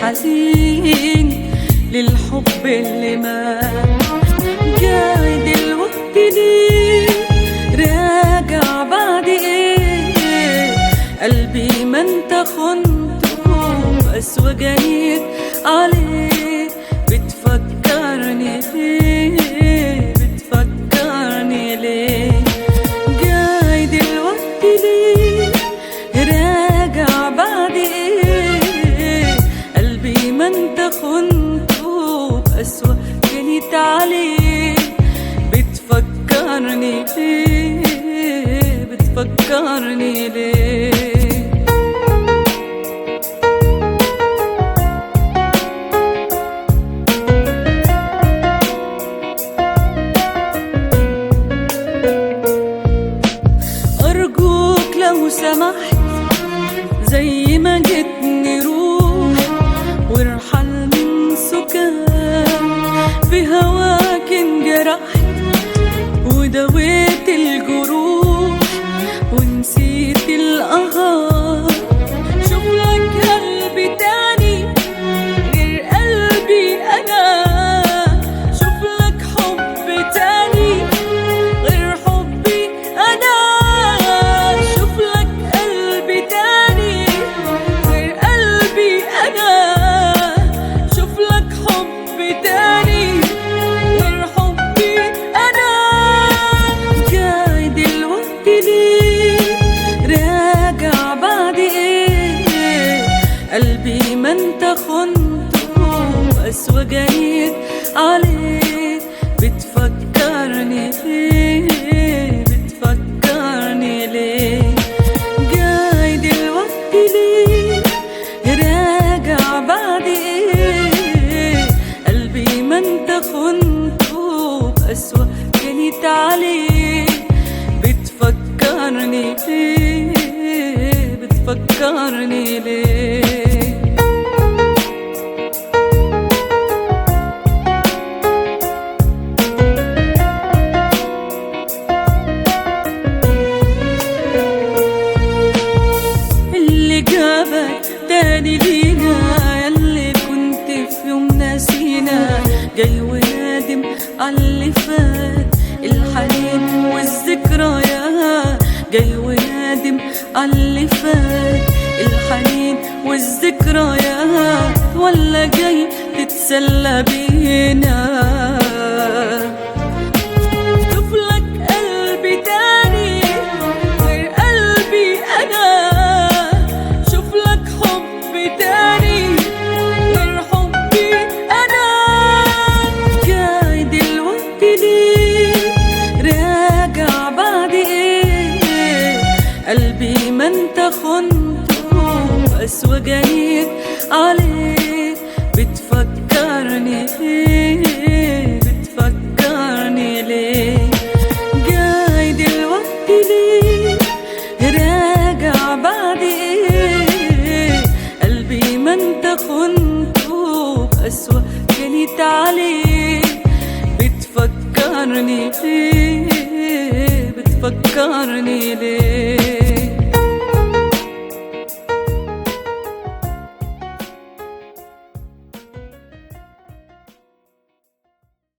حزين للحب اللي مات. جاي دلوقتي ليه راجع بعد ايه؟ قلبي ما انت خنته بقسوة جايت عليه. بتفكرني ليه؟ بتفكرني ليه؟ جاي دلوقتي ليه راجع بعد ايه؟ قلبي ما انت خنته بقسوة جايت عليه. بتفكرني ليه؟ بتفكرني ليه؟ أرجوك لو سمحت زي ما جيتني روح وارحل من سكان. في هواك انجرحت ودويت الجروح ونسيت القهار. شوف لك قلبي تاني غير قلبي أنا. شوف لك حب تاني غير حبي أنا. شوف لك قلبي تاني غير قلبي أنا. شوف لك حب تاني غير حبي أنا. جاي دلوقتي ليه راجع بعد ايه؟ قلبي ما انت خنته بقسوة جايت عليه. بتفكرني ليه؟ بتفكرني ليه؟ جاي دلوقتي ليه راجع بعد ايه؟ قلبي ما انت خنته بقسوة جايت عليه. بتفكرني ليه؟ بتفكرني ليه؟ اللي جابك تاني لينا ياللي كنت في يوم ناسينا. جاي ونادم عاللي فات الحنين والذكريات. جاي ونادم عاللي فات الحنين والذكريات. ولا جاي تتسلى بينا؟ شوف لك قلبي تاني غير قلبي أنا. شوف لك حب تاني غير حبي أنا. جاي دلوقتي ليه راجع بعد ايه؟ قلبي ما انت خنته بقسوة جايت عليه. بتفكرني ليه؟ بتفكرني ليه؟ جاي دلوقتي ليه راجع بعد ايه؟ قلبي ما انت خنته بقسوة جايت عليه. بتفكرني ليه؟ بتفكرني ليه؟